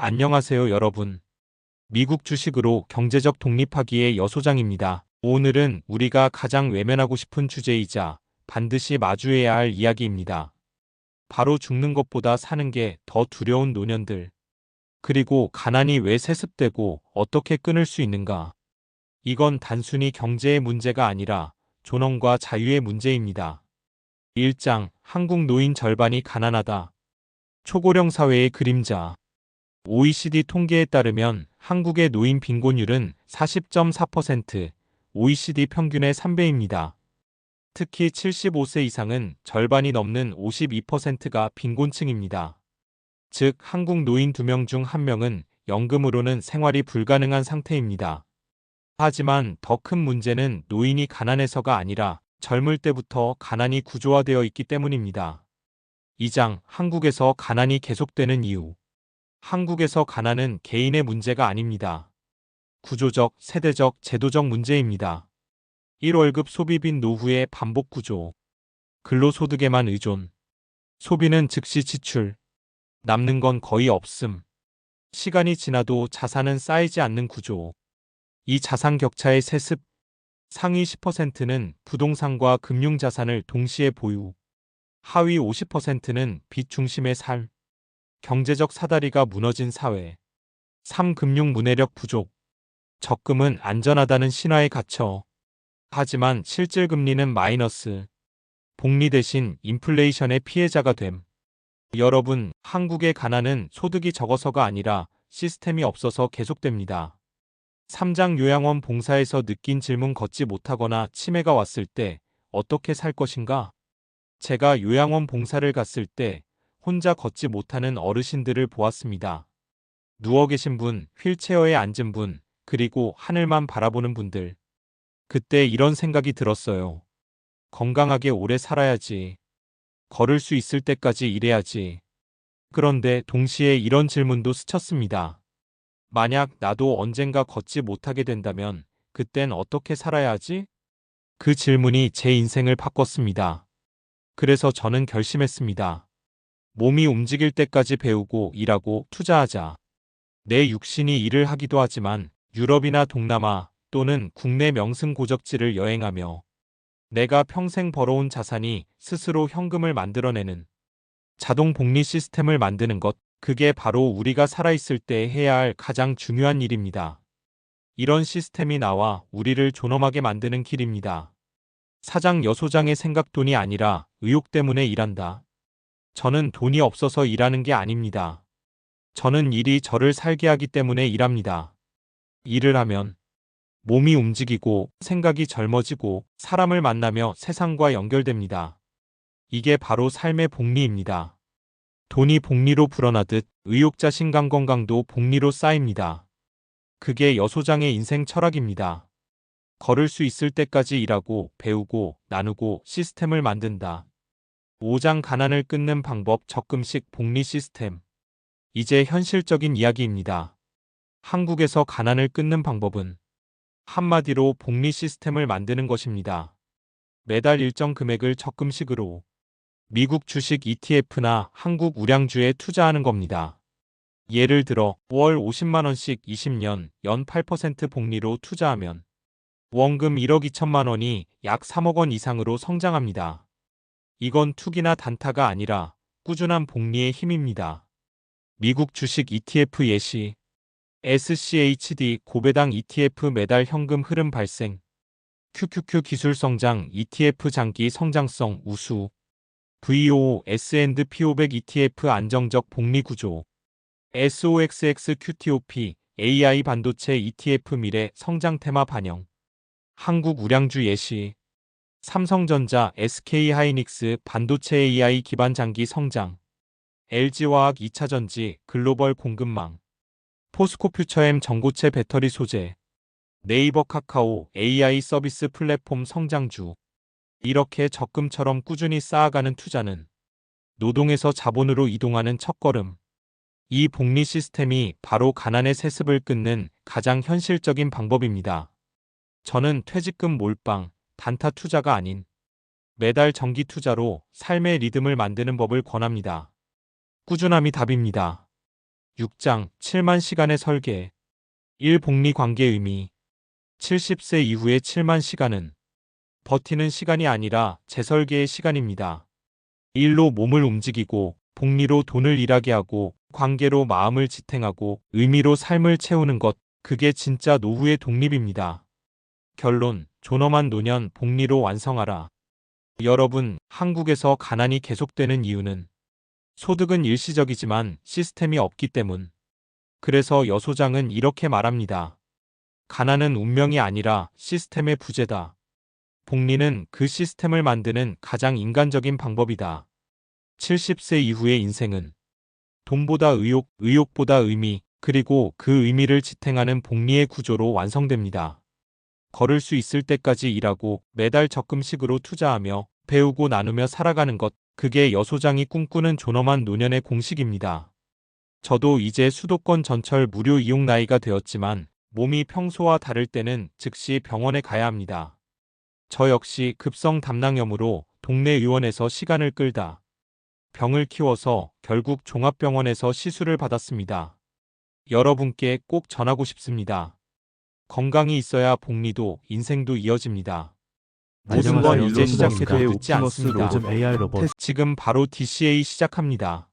안녕하세요, 여러분. 미국 주식으로 경제적 독립하기의 여소장입니다. 오늘은 우리가 가장 외면하고 싶은 주제이자 반드시 마주해야 할 이야기입니다. 바로 죽는 것보다 사는 게 더 두려운 노년들. 그리고 가난이 왜 세습되고 어떻게 끊을 수 있는가? 이건 단순히 경제의 문제가 아니라 존엄과 자유의 문제입니다. 1장, 한국 노인 절반이 가난하다. 초고령 사회의 그림자. OECD 통계에 따르면 한국의 노인 빈곤율은 40.4%, OECD 평균의 3배입니다. 특히 75세 이상은 절반이 넘는 52%가 빈곤층입니다. 즉, 한국 노인 2명 중 1명은 연금으로는 생활이 불가능한 상태입니다. 하지만 더 큰 문제는 노인이 가난해서가 아니라 젊을 때부터 가난이 구조화되어 있기 때문입니다. 2장, 한국에서 가난이 계속되는 이유. 한국에서 가난은 개인의 문제가 아닙니다. 구조적, 세대적, 제도적 문제입니다. 1월급 소비빈 노후의 반복 구조. 근로소득에만 의존. 소비는 즉시 지출. 남는 건 거의 없음. 시간이 지나도 자산은 쌓이지 않는 구조. 이 자산 격차의 세습. 상위 10%는 부동산과 금융자산을 동시에 보유. 하위 50%는 빚 중심의 삶. 경제적 사다리가 무너진 사회. 3. 금융 문해력 부족. 적금은 안전하다는 신화에 갇혀. 하지만 실질 금리는 마이너스. 복리 대신 인플레이션의 피해자가 됨. 여러분, 한국의 가난은 소득이 적어서가 아니라 시스템이 없어서 계속됩니다. 3장 요양원 봉사에서 느낀 질문 걷지 못하거나 치매가 왔을 때 어떻게 살 것인가? 제가 요양원 봉사를 갔을 때 혼자 걷지 못하는 어르신들을 보았습니다. 누워 계신 분, 휠체어에 앉은 분, 그리고 하늘만 바라보는 분들. 그때 이런 생각이 들었어요. 건강하게 오래 살아야지. 걸을 수 있을 때까지 일해야지. 그런데 동시에 이런 질문도 스쳤습니다. 만약 나도 언젠가 걷지 못하게 된다면 그땐 어떻게 살아야 하지? 그 질문이 제 인생을 바꿨습니다. 그래서 저는 결심했습니다. 몸이 움직일 때까지 배우고 일하고 투자하자. 내 육신이 일을 하기도 하지만 유럽이나 동남아 또는 국내 명승 고적지를 여행하며 내가 평생 벌어온 자산이 스스로 현금을 만들어내는 자동 복리 시스템을 만드는 것, 그게 바로 우리가 살아있을 때 해야 할 가장 중요한 일입니다. 이런 시스템이 나와 우리를 존엄하게 만드는 길입니다. 사장 여소장의 생각돈이 아니라 의욕 때문에 일한다. 저는 돈이 없어서 일하는 게 아닙니다. 저는 일이 저를 살게 하기 때문에 일합니다. 일을 하면 몸이 움직이고 생각이 젊어지고 사람을 만나며 세상과 연결됩니다. 이게 바로 삶의 복리입니다. 돈이 복리로 불어나듯 의욕 자신감 건강도 복리로 쌓입니다. 그게 여소장의 인생 철학입니다. 걸을 수 있을 때까지 일하고 배우고 나누고 시스템을 만든다. 5장 가난을 끊는 방법 적금식 복리 시스템. 이제 현실적인 이야기입니다. 한국에서 가난을 끊는 방법은 한마디로 복리 시스템을 만드는 것입니다. 매달 일정 금액을 적금식으로 미국 주식 ETF나 한국 우량주에 투자하는 겁니다. 예를 들어 월 50만 원씩 20년 연 8% 복리로 투자하면 원금 1억 2천만 원이 약 3억 원 이상으로 성장합니다. 이건 투기나 단타가 아니라 꾸준한 복리의 힘입니다. 미국 주식 ETF 예시. SCHD 고배당 ETF 매달 현금 흐름 발생. QQQ 기술 성장 ETF 장기 성장성 우수. VOO S&P 500 ETF 안정적 복리 구조. SOXX QTOP AI 반도체 ETF 미래 성장 테마 반영. 한국 우량주 예시. 삼성전자 SK하이닉스 반도체 AI 기반 장기 성장. LG화학 2차전지 글로벌 공급망. 포스코퓨처엠 전고체 배터리 소재. 네이버 카카오 AI 서비스 플랫폼 성장주. 이렇게 적금처럼 꾸준히 쌓아가는 투자는 노동에서 자본으로 이동하는 첫걸음. 이 복리 시스템이 바로 가난의 세습을 끊는 가장 현실적인 방법입니다. 저는 퇴직금 몰빵, 단타 투자가 아닌 매달 정기 투자로 삶의 리듬을 만드는 법을 권합니다. 꾸준함이 답입니다. 6장 7만 시간의 설계. 1. 복리 관계 의미. 70세 이후의 7만 시간은 버티는 시간이 아니라 재설계의 시간입니다. 일로 몸을 움직이고, 복리로 돈을 일하게 하고, 관계로 마음을 지탱하고, 의미로 삶을 채우는 것, 그게 진짜 노후의 독립입니다. 결론, 존엄한 노년 복리로 완성하라. 여러분, 한국에서 가난이 계속되는 이유는 소득은 일시적이지만 시스템이 없기 때문. 그래서 여 소장은 이렇게 말합니다. 가난은 운명이 아니라 시스템의 부재다. 복리는 그 시스템을 만드는 가장 인간적인 방법이다. 70세 이후의 인생은 돈보다 의욕, 의욕보다 의미, 그리고 그 의미를 지탱하는 복리의 구조로 완성됩니다. 걸을 수 있을 때까지 일하고 매달 적금식으로 투자하며 배우고 나누며 살아가는 것, 그게 여 소장이 꿈꾸는 존엄한 노년의 공식입니다. 저도 이제 수도권 전철 무료 이용 나이가 되었지만 몸이 평소와 다를 때는 즉시 병원에 가야 합니다. 저 역시 급성 담낭염으로 동네 의원에서 시간을 끌다 병을 키워서 결국 종합병원에서 시술을 받았습니다. 여러분께 꼭 전하고 싶습니다. 건강이 있어야 복리도 인생도 이어집니다. 모든 건 안녕하세요. 이제 시작해도 로즈머스크의 늦지 옵티머스 않습니다. 로즘 AI 로봇 지금 바로 DCA 시작합니다.